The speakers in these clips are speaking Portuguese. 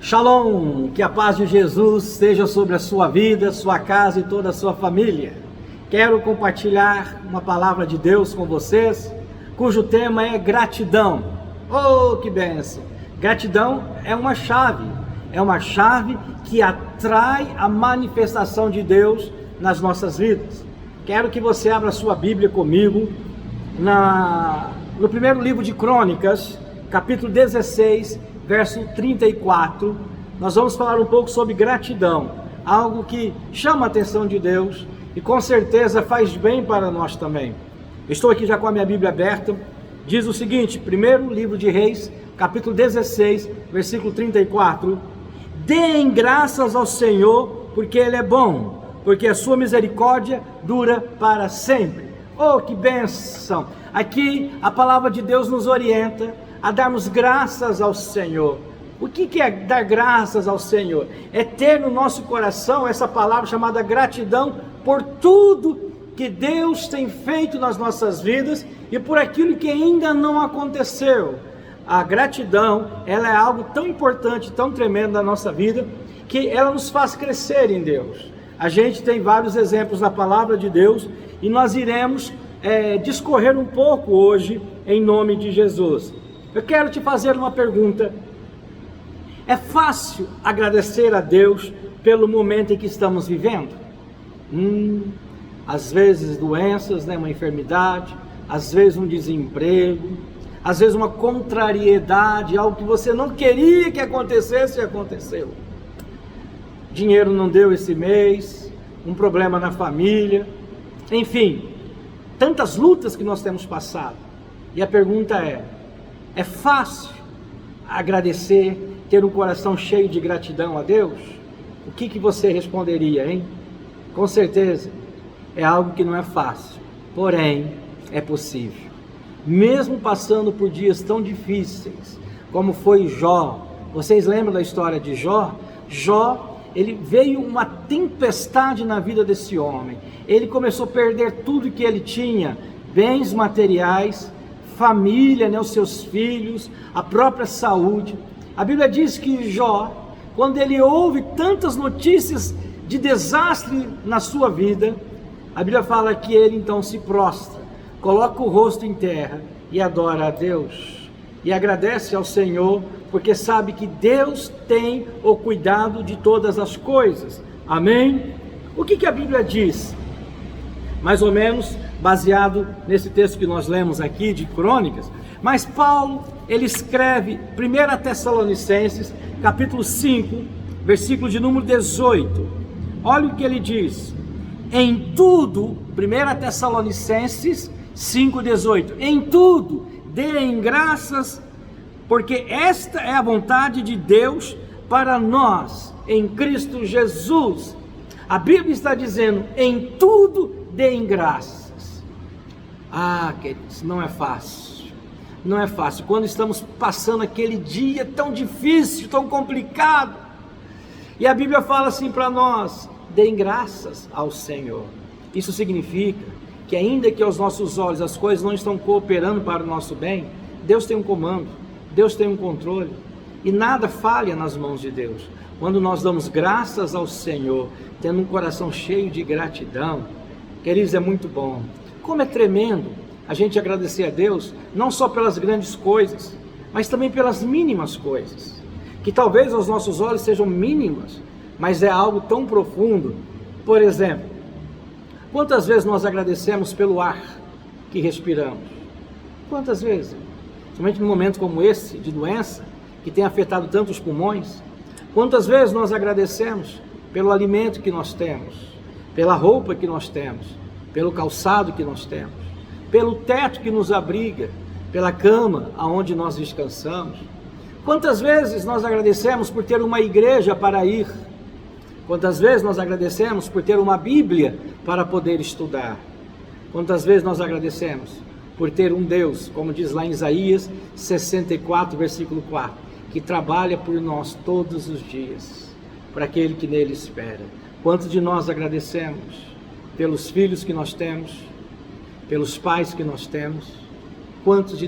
Shalom, que a paz de Jesus esteja sobre a sua vida, sua casa e toda a sua família. Quero compartilhar uma palavra de Deus com vocês, cujo tema é gratidão. Oh, que bênção! Gratidão é uma chave que atrai a manifestação de Deus nas nossas vidas. Quero que você abra sua Bíblia comigo no primeiro livro de Crônicas, capítulo 16, verso 34, nós vamos falar um pouco sobre gratidão, algo que chama a atenção de Deus e com certeza faz bem para nós também. Estou aqui já com a minha Bíblia aberta, diz o seguinte, primeiro livro de Reis, capítulo 16, versículo 34, deem graças ao Senhor, porque Ele é bom, porque a sua misericórdia dura para sempre. Oh, que bênção! Aqui a palavra de Deus nos orienta a darmos graças ao Senhor. O que é dar graças ao Senhor? É ter no nosso coração essa palavra chamada gratidão por tudo que Deus tem feito nas nossas vidas e por aquilo que ainda não aconteceu. A gratidão, ela é algo tão importante, tão tremendo na nossa vida, que ela nos faz crescer em Deus. A gente tem vários exemplos na palavra de Deus e nós iremos discorrer um pouco hoje em nome de Jesus. Eu quero te fazer uma pergunta. É fácil agradecer a Deus pelo momento em que estamos vivendo? Às vezes doenças, uma enfermidade, às vezes um desemprego, às vezes uma contrariedade, algo que você não queria que acontecesse e aconteceu. Dinheiro não deu esse mês, um problema na família, enfim, tantas lutas que nós temos passado. E a pergunta é fácil agradecer, ter um coração cheio de gratidão a Deus? O que você responderia, hein? Com certeza, é algo que não é fácil, porém, é possível. Mesmo passando por dias tão difíceis, como foi Jó. Vocês lembram da história de Jó? Jó, ele veio uma tempestade na vida desse homem. Ele começou a perder tudo que ele tinha, bens materiais, família, os seus filhos, a própria saúde. A Bíblia diz que Jó, quando ele ouve tantas notícias de desastre na sua vida, a Bíblia fala que ele então se prostra, coloca o rosto em terra e adora a Deus. E agradece ao Senhor, porque sabe que Deus tem o cuidado de todas as coisas. Amém? O que a Bíblia diz? Mais ou menos baseado nesse texto que nós lemos aqui de Crônicas, mas Paulo, ele escreve 1 Tessalonicenses, capítulo 5, versículo de número 18, olha o que ele diz, em tudo, 1 Tessalonicenses 5, 18, em tudo, deem graças, porque esta é a vontade de Deus para nós, em Cristo Jesus. A Bíblia está dizendo, em tudo deem graças. Ah, queridos, não é fácil, não é fácil, quando estamos passando aquele dia tão difícil, tão complicado, e a Bíblia fala assim para nós, deem graças ao Senhor. Isso significa que ainda que aos nossos olhos as coisas não estão cooperando para o nosso bem, Deus tem um comando, Deus tem um controle, e nada falha nas mãos de Deus. Quando nós damos graças ao Senhor, tendo um coração cheio de gratidão, queridos, é muito bom. Como é tremendo a gente agradecer a Deus, não só pelas grandes coisas, mas também pelas mínimas coisas, que talvez aos nossos olhos sejam mínimas, mas é algo tão profundo. Por exemplo, quantas vezes nós agradecemos pelo ar que respiramos? Quantas vezes? Somente num momento como esse, de doença, que tem afetado tanto os pulmões. Quantas vezes nós agradecemos pelo alimento que nós temos, pela roupa que nós temos, pelo calçado que nós temos, pelo teto que nos abriga, pela cama aonde nós descansamos. Quantas vezes nós agradecemos por ter uma igreja para ir? Quantas vezes nós agradecemos por ter uma Bíblia para poder estudar? Quantas vezes nós agradecemos por ter um Deus, como diz lá em Isaías 64, versículo 4, que trabalha por nós todos os dias, para aquele que nele espera. Quantos de nós agradecemos pelos filhos que nós temos, pelos pais que nós temos? Quantos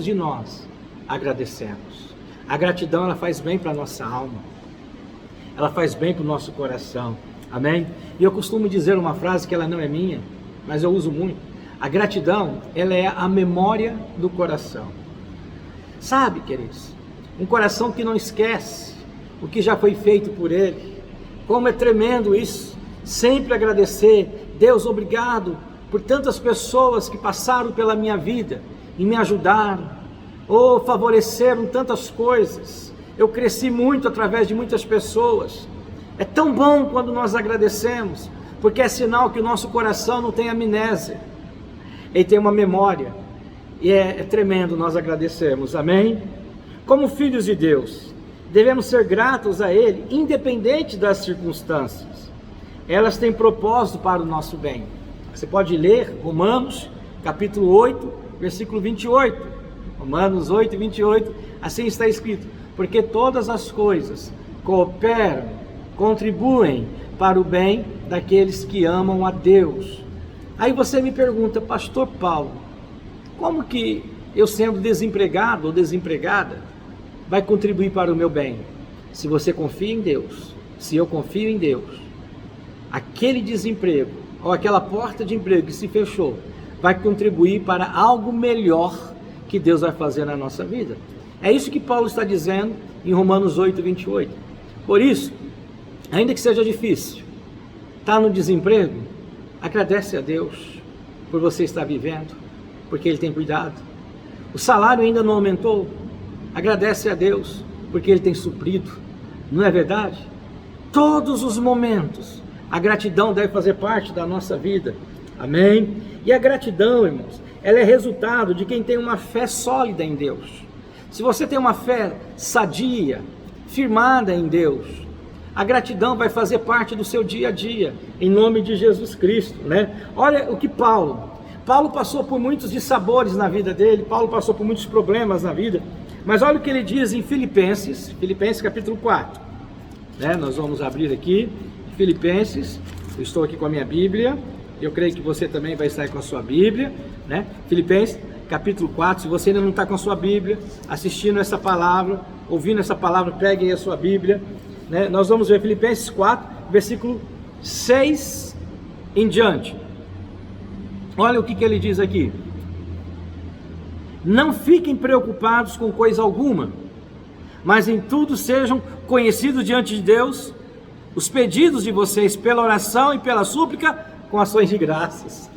de nós agradecemos? A gratidão, ela faz bem para a nossa alma, ela faz bem para o nosso coração, amém? E eu costumo dizer uma frase que ela não é minha, mas eu uso muito. A gratidão, ela é a memória do coração. Sabe, queridos, um coração que não esquece o que já foi feito por ele. Como é tremendo isso, sempre agradecer. Deus, obrigado por tantas pessoas que passaram pela minha vida e me ajudaram, ou favoreceram tantas coisas. Eu cresci muito através de muitas pessoas. É tão bom quando nós agradecemos, porque é sinal que o nosso coração não tem amnésia, ele tem uma memória, e é tremendo nós agradecermos, amém? Como filhos de Deus, devemos ser gratos a Ele, independente das circunstâncias. Elas têm propósito para o nosso bem. Você pode ler Romanos, capítulo 8, versículo 28. Romanos 8, 28, assim está escrito: porque todas as coisas cooperam, contribuem para o bem daqueles que amam a Deus. Aí você me pergunta, pastor Paulo, como que eu, sendo desempregado ou desempregada, vai contribuir para o meu bem? Se você confia em Deus, se eu confio em Deus, aquele desemprego ou aquela porta de emprego que se fechou vai contribuir para algo melhor que Deus vai fazer na nossa vida. É isso que Paulo está dizendo em Romanos 8, 28. Por isso, ainda que seja difícil, está no desemprego, agradece a Deus por você estar vivendo, porque Ele tem cuidado. O salário ainda não aumentou, agradece a Deus, porque Ele tem suprido. Não é verdade? Todos os momentos, a gratidão deve fazer parte da nossa vida. Amém? E a gratidão, irmãos, ela é resultado de quem tem uma fé sólida em Deus. Se você tem uma fé sadia, firmada em Deus, a gratidão vai fazer parte do seu dia a dia, em nome de Jesus Cristo, né? Olha o que Paulo passou por muitos dissabores na vida dele, Paulo passou por muitos problemas na vida, mas olha o que ele diz em Filipenses capítulo 4, né? Nós vamos abrir aqui, Filipenses, eu estou aqui com a minha Bíblia, eu creio que você também vai estar com a sua Bíblia, né? Filipenses capítulo 4, se você ainda não está com a sua Bíblia, assistindo essa palavra, ouvindo essa palavra, pegue aí a sua Bíblia, né? Nós vamos ver Filipenses 4, versículo 6 em diante. Olha o que ele diz aqui: não fiquem preocupados com coisa alguma, mas em tudo sejam conhecidos diante de Deus os pedidos de vocês pela oração e pela súplica com ações de graças.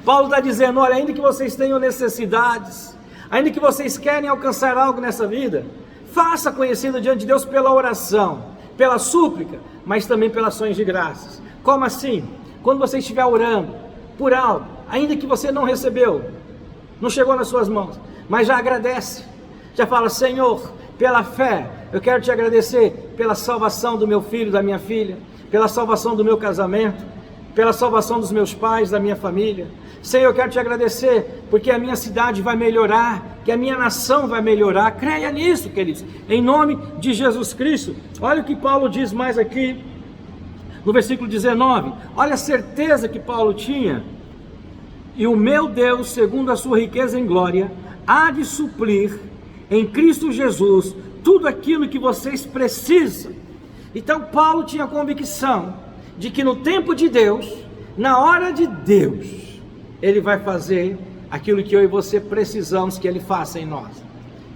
Paulo está dizendo, olha, ainda que vocês tenham necessidades, ainda que vocês querem alcançar algo nessa vida, faça conhecido diante de Deus pela oração, pela súplica, mas também pelas ações de graças. Como assim? Quando você estiver orando por algo, ainda que você não recebeu, não chegou nas suas mãos, mas já agradece, já fala, Senhor, pela fé, eu quero te agradecer pela salvação do meu filho, da minha filha, pela salvação do meu casamento, pela salvação dos meus pais, da minha família. Senhor, eu quero te agradecer, porque a minha cidade vai melhorar, que a minha nação vai melhorar. Creia nisso, queridos, em nome de Jesus Cristo. Olha o que Paulo diz mais aqui, no versículo 19, olha a certeza que Paulo tinha: e o meu Deus, segundo a sua riqueza em glória, há de suprir em Cristo Jesus tudo aquilo que vocês precisam. Então Paulo tinha a convicção de que no tempo de Deus, na hora de Deus, Ele vai fazer aquilo que eu e você precisamos que Ele faça em nós.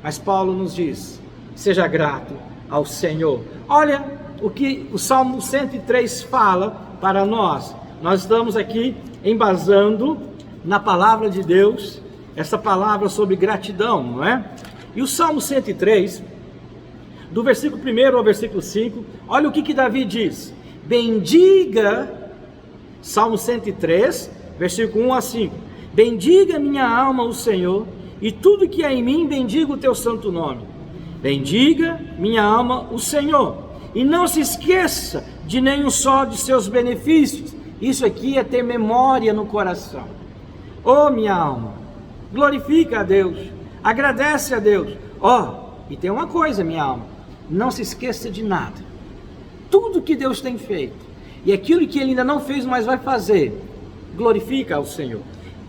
Mas Paulo nos diz, seja grato ao Senhor. Olha o que o Salmo 103 fala para nós. Nós estamos aqui embasando na palavra de Deus, essa palavra sobre gratidão, não é? E o Salmo 103, do versículo 1 ao versículo 5, olha o que Davi diz: bendiga, Salmo 103, versículo 1 a 5, bendiga minha alma o Senhor, e tudo que há em mim, bendiga o teu santo nome. Bendiga minha alma o Senhor, e não se esqueça de nenhum só de seus benefícios. Isso aqui é ter memória no coração. Oh, minha alma, glorifica a Deus, agradece a Deus. E tem uma coisa, minha alma, não se esqueça de nada. Tudo que Deus tem feito, e aquilo que Ele ainda não fez, mas vai fazer, glorifica ao Senhor.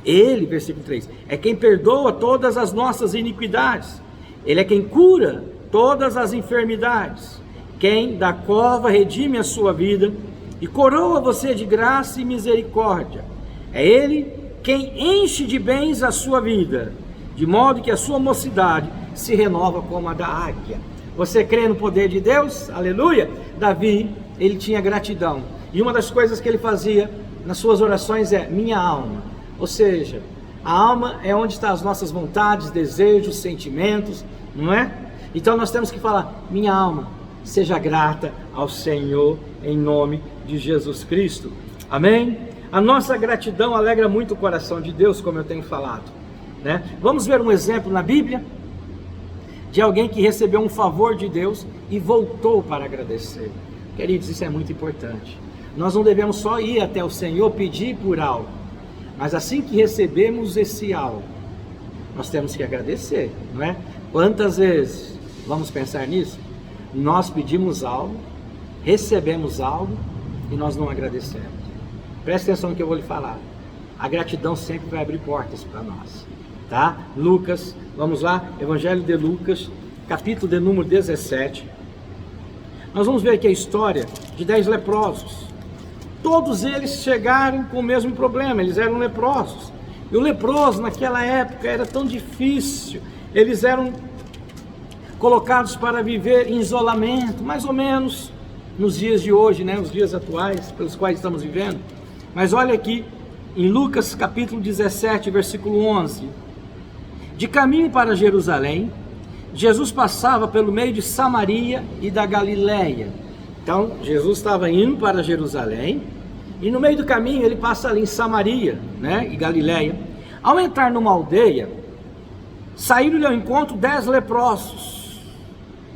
Ele, versículo 3, é quem perdoa todas as nossas iniquidades. Ele é quem cura todas as enfermidades, quem da cova redime a sua vida e coroa você de graça e misericórdia. É Ele quem enche de bens a sua vida, de modo que a sua mocidade se renova como a da águia. Você crê no poder de Deus? Aleluia! Davi, ele tinha gratidão. E uma das coisas que ele fazia nas suas orações é: minha alma. Ou seja, a alma é onde estão as nossas vontades, desejos, sentimentos, não é? Então nós temos que falar: minha alma, seja grata ao Senhor em nome de Jesus Cristo. Amém? A nossa gratidão alegra muito o coração de Deus, como eu tenho falado, né? Vamos ver um exemplo na Bíblia de alguém que recebeu um favor de Deus e voltou para agradecer. Queridos, isso é muito importante. Nós não devemos só ir até o Senhor pedir por algo, mas assim que recebemos esse algo, nós temos que agradecer, não é? Quantas vezes, vamos pensar nisso, nós pedimos algo, recebemos algo e nós não agradecemos? Preste atenção no que eu vou lhe falar. A gratidão sempre vai abrir portas para nós, tá? Lucas, vamos lá, Evangelho de Lucas, capítulo de número 17. Nós vamos ver aqui a história de 10 leprosos. Todos eles chegaram com o mesmo problema, eles eram leprosos. E o leproso naquela época era tão difícil, eles eram colocados para viver em isolamento, mais ou menos nos dias de hoje, né? Os dias atuais pelos quais estamos vivendo. Mas olha aqui, em Lucas capítulo 17, versículo 11. De caminho para Jerusalém, Jesus passava pelo meio de Samaria e da Galileia. Então, Jesus estava indo para Jerusalém, e no meio do caminho ele passa ali em Samaria, né, e Galileia. Ao entrar numa aldeia, saíram-lhe ao encontro 10 leprosos,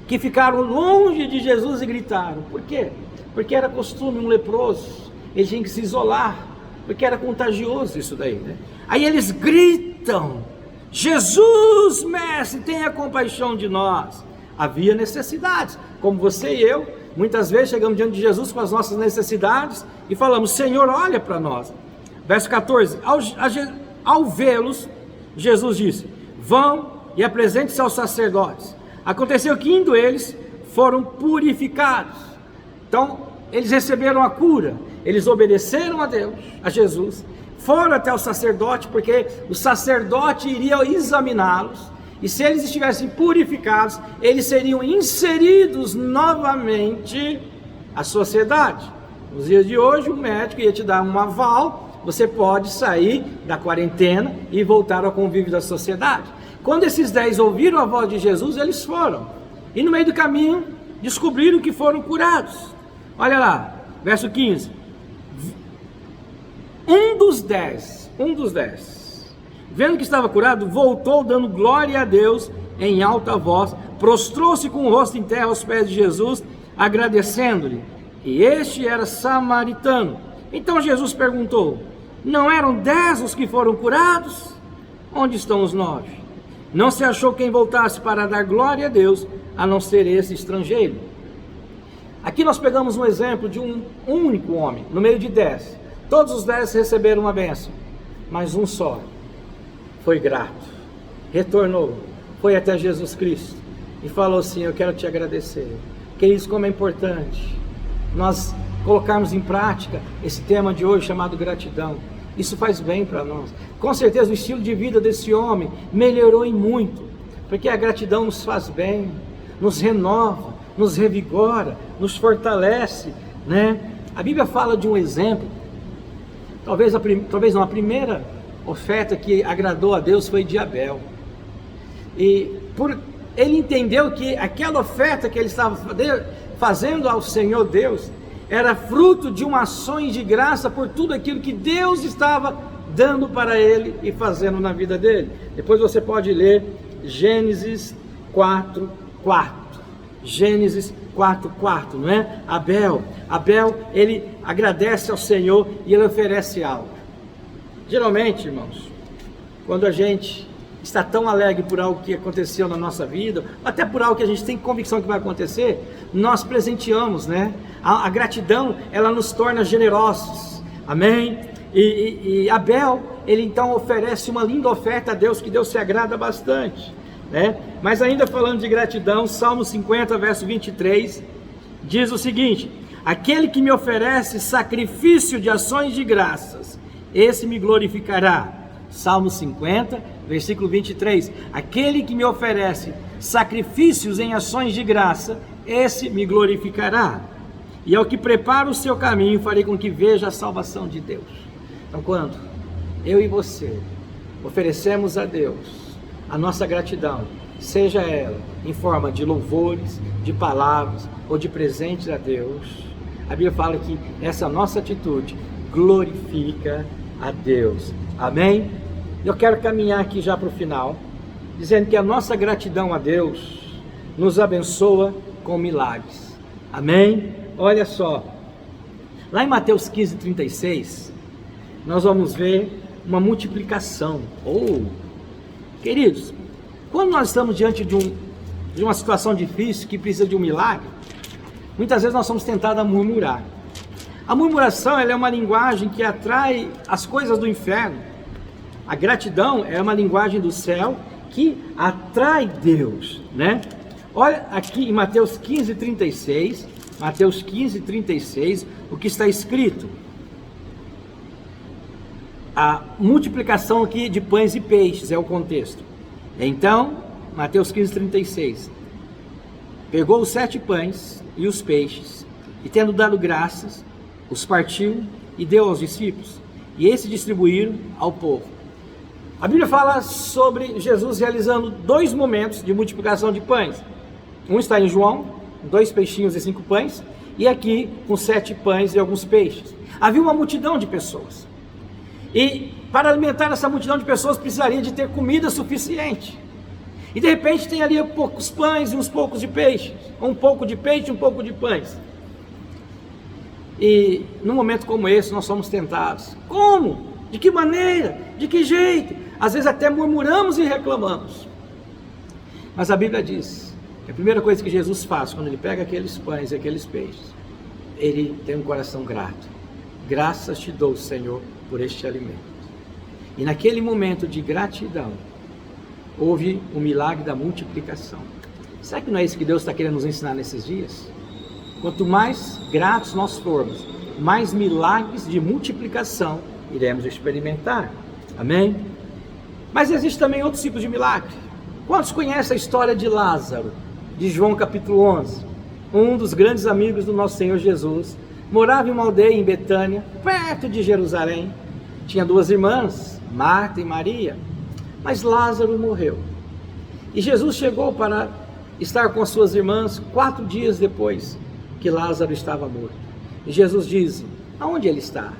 que ficaram longe de Jesus e gritaram. Por quê? Porque era costume um leproso, ele tinha que se isolar, porque era contagioso isso daí, né? Aí eles gritam: Jesus, mestre, tenha compaixão de nós. Havia necessidades, como você e eu, muitas vezes chegamos diante de Jesus com as nossas necessidades e falamos: Senhor, olha para nós. Verso 14, ao vê-los, Jesus disse: vão e apresente-se aos sacerdotes. Aconteceu que indo eles, foram purificados. Então, eles receberam a cura, eles obedeceram a Deus, a Jesus, foram até o sacerdote, porque o sacerdote iria examiná-los, e se eles estivessem purificados, eles seriam inseridos novamente à sociedade. Nos dias de hoje, o médico ia te dar um aval, você pode sair da quarentena e voltar ao convívio da sociedade. Quando esses 10 ouviram a voz de Jesus, eles foram, e no meio do caminho, descobriram que foram curados. Olha lá, verso 15, um dos dez, vendo que estava curado, voltou dando glória a Deus em alta voz, prostrou-se com o rosto em terra aos pés de Jesus, agradecendo-lhe, e este era samaritano. Então Jesus perguntou: não eram 10 os que foram curados? Onde estão os 9? Não se achou quem voltasse para dar glória a Deus, a não ser esse estrangeiro. Aqui nós pegamos um exemplo de um único homem, no meio de 10. Todos os 10 receberam uma bênção, mas um só foi grato, retornou, foi até Jesus Cristo e falou assim: eu quero te agradecer. Queridos, como é importante nós colocarmos em prática esse tema de hoje chamado gratidão. Isso faz bem para nós. Com certeza o estilo de vida desse homem melhorou em muito, porque a gratidão nos faz bem, nos renova, nos revigora, nos fortalece, né? A Bíblia fala de um exemplo, talvez não, a primeira oferta que agradou a Deus foi de Abel. E ele entendeu que aquela oferta que ele estava fazendo ao Senhor Deus era fruto de uma ações de graça por tudo aquilo que Deus estava dando para ele e fazendo na vida dele. Depois você pode ler Gênesis 4:4. Gênesis 4:4, não é? Abel, ele agradece ao Senhor e ele oferece algo. Geralmente, irmãos, quando a gente está tão alegre por algo que aconteceu na nossa vida, até por algo que a gente tem convicção que vai acontecer, nós presenteamos, né? A gratidão, ela nos torna generosos, amém? E Abel, ele então oferece uma linda oferta a Deus, que Deus se agrada bastante. né? Mas ainda falando de gratidão, Salmo 50, verso 23, diz o seguinte: aquele que me oferece sacrifício de ações de graças, esse me glorificará. Salmo 50, versículo 23, aquele que me oferece sacrifícios em ações de graça, esse me glorificará. E ao que prepara o seu caminho, farei com que veja a salvação de Deus. Então, quando eu e você oferecemos a Deus a nossa gratidão, seja ela em forma de louvores, de palavras ou de presentes a Deus, a Bíblia fala que essa nossa atitude glorifica a Deus. Amém? Eu quero caminhar aqui já para o final, dizendo que a nossa gratidão a Deus nos abençoa com milagres. Amém? Olha só, lá em Mateus 15, 36, nós vamos ver uma multiplicação. Queridos, quando nós estamos diante de uma situação difícil que precisa de um milagre, muitas vezes nós somos tentados a murmurar. A murmuração, ela é uma linguagem que atrai as coisas do inferno. A gratidão é uma linguagem do céu que atrai Deus, né? Olha aqui em Mateus 15, 36, Mateus 15, 36, o que está escrito. A multiplicação aqui de pães e peixes é o contexto. Então, Mateus 15, 36. Pegou os 7 pães e os peixes, e tendo dado graças, os partiu e deu aos discípulos, e esses distribuíram ao povo. A Bíblia fala sobre Jesus realizando 2 momentos de multiplicação de pães. Um está em João, 2 peixinhos e 5 pães, e aqui com 7 pães e alguns peixes. Havia uma multidão de pessoas. E para alimentar essa multidão de pessoas precisaria de ter comida suficiente. E de repente tem ali poucos pães e uns poucos de peixe, um pouco de peixe e um pouco de pães. E num momento como esse nós somos tentados. Como? De que maneira? De que jeito? Às vezes até murmuramos e reclamamos. Mas a Bíblia diz que a primeira coisa que Jesus faz quando ele pega aqueles pães e aqueles peixes, ele tem um coração grato. Graças te dou, Senhor, por este alimento. E naquele momento de gratidão, houve o milagre da multiplicação. Será que não é isso que Deus está querendo nos ensinar nesses dias? Quanto mais gratos nós formos, mais milagres de multiplicação iremos experimentar. Amém? Mas existe também outros tipos de milagre. Quantos conhecem a história de Lázaro, de João capítulo 11? Um dos grandes amigos do nosso Senhor Jesus, morava em uma aldeia em Betânia, perto de Jerusalém. Tinha 2 irmãs, Marta e Maria, mas Lázaro morreu. E Jesus chegou para estar com as suas irmãs 4 dias depois que Lázaro estava morto. E Jesus diz: aonde ele está?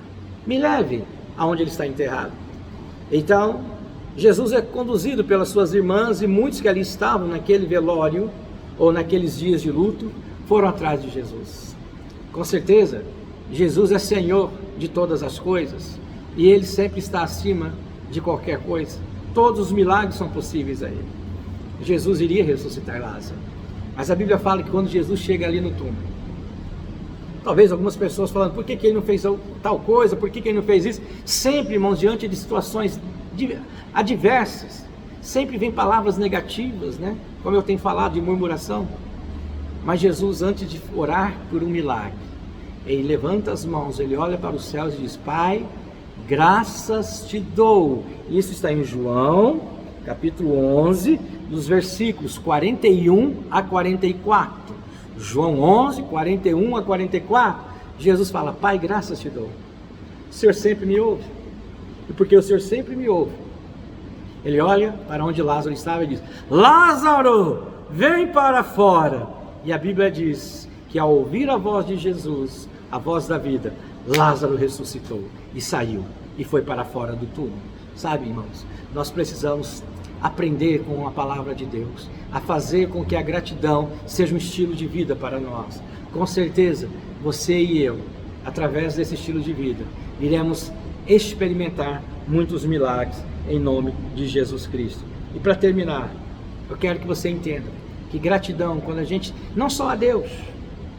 Me leve aonde ele está enterrado. Então, Jesus é conduzido pelas suas irmãs, e muitos que ali estavam naquele velório, ou naqueles dias de luto, foram atrás de Jesus. Com certeza, Jesus é Senhor de todas as coisas, e Ele sempre está acima de qualquer coisa. Todos os milagres são possíveis a Ele. Jesus iria ressuscitar Lázaro, mas a Bíblia fala que quando Jesus chega ali no túmulo, talvez algumas pessoas falando, por que ele não fez tal coisa, por que ele não fez isso? Sempre, irmãos, diante de situações adversas, sempre vem palavras negativas, né? Como eu tenho falado, de murmuração. Mas Jesus, antes de orar por um milagre, ele levanta as mãos, ele olha para os céus e diz: Pai, graças te dou. Isso está em João, capítulo 11, dos versículos 41 a 44. João 11, 41 a 44. Jesus fala: Pai, graças te dou. O Senhor sempre me ouve. E porque o Senhor sempre me ouve, ele olha para onde Lázaro estava e diz: Lázaro, vem para fora. E a Bíblia diz que ao ouvir a voz de Jesus, a voz da vida, Lázaro ressuscitou e saiu e foi para fora do túmulo. Sabe, irmãos, nós precisamos aprender com a palavra de Deus, a fazer com que a gratidão seja um estilo de vida para nós. Com certeza, você e eu, através desse estilo de vida, iremos experimentar muitos milagres em nome de Jesus Cristo. E para terminar, eu quero que você entenda que gratidão, quando a gente, não só a Deus,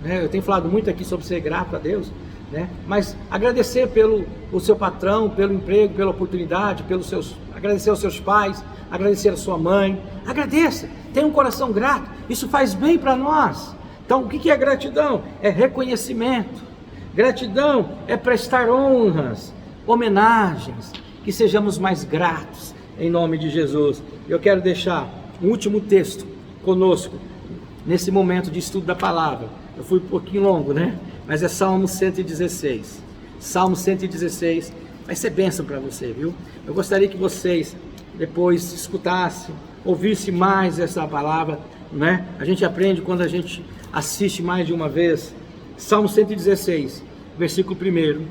né? Eu tenho falado muito aqui sobre ser grato a Deus, né? Mas agradecer pelo o seu patrão, pelo emprego, pela oportunidade, pelos seus agradecer aos seus pais, agradecer a sua mãe. Agradeça, tenha um coração grato, isso faz bem para nós. Então, o que é gratidão? É reconhecimento. Gratidão é prestar honras, homenagens, que sejamos mais gratos, em nome de Jesus. Eu quero deixar um último texto conosco, nesse momento de estudo da palavra. Eu fui um pouquinho longo, né? Mas é Salmo 116. Salmo 116 vai ser bênção para você, viu? Eu gostaria que vocês depois escutassem, ouvissem mais essa palavra, né? A gente aprende quando a gente assiste mais de uma vez. Salmo 116, versículo 1,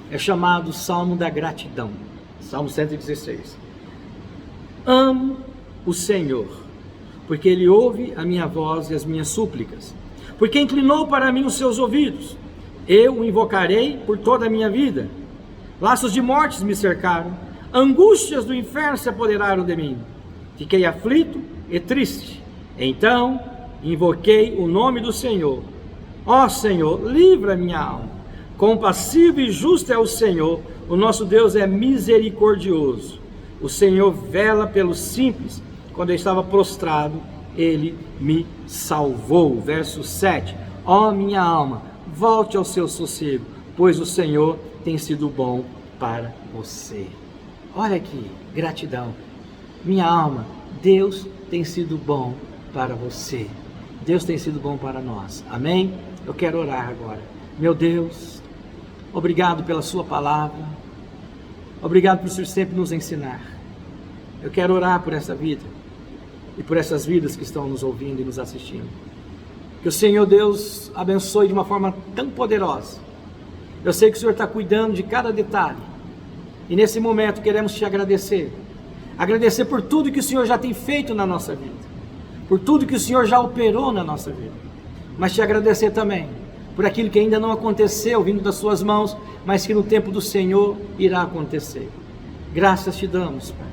é chamado Salmo da Gratidão. Salmo 116. Amo o Senhor, porque Ele ouve a minha voz e as minhas súplicas, porque inclinou para mim os seus ouvidos. Eu o invocarei por toda a minha vida. Laços de mortes me cercaram, angústias do inferno se apoderaram de mim. Fiquei aflito e triste. Então invoquei o nome do Senhor. Ó Senhor, livra minha alma. Compassivo e justo é o Senhor, o nosso Deus é misericordioso. O Senhor vela pelos simples. Quando eu estava prostrado, Ele me salvou. Verso 7. Ó minha alma, volte ao seu sossego, pois o Senhor tem sido bom para você. Olha aqui, gratidão. Minha alma, Deus tem sido bom para você. Deus tem sido bom para nós. Amém? Eu quero orar agora. Meu Deus, obrigado pela sua palavra. Obrigado por o Senhor sempre nos ensinar. Eu quero orar por essa vida e por essas vidas que estão nos ouvindo e nos assistindo. Que o Senhor Deus abençoe de uma forma tão poderosa. Eu sei que o Senhor está cuidando de cada detalhe. E nesse momento queremos te agradecer. Agradecer por tudo que o Senhor já tem feito na nossa vida. Por tudo que o Senhor já operou na nossa vida. Mas te agradecer também por aquilo que ainda não aconteceu, vindo das suas mãos, mas que no tempo do Senhor irá acontecer. Graças te damos, Pai.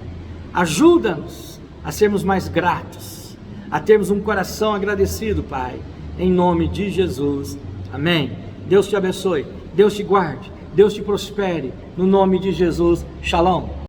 Ajuda-nos a sermos mais gratos, a termos um coração agradecido, Pai, em nome de Jesus. Amém. Deus te abençoe, Deus te guarde, Deus te prospere, no nome de Jesus. Shalom.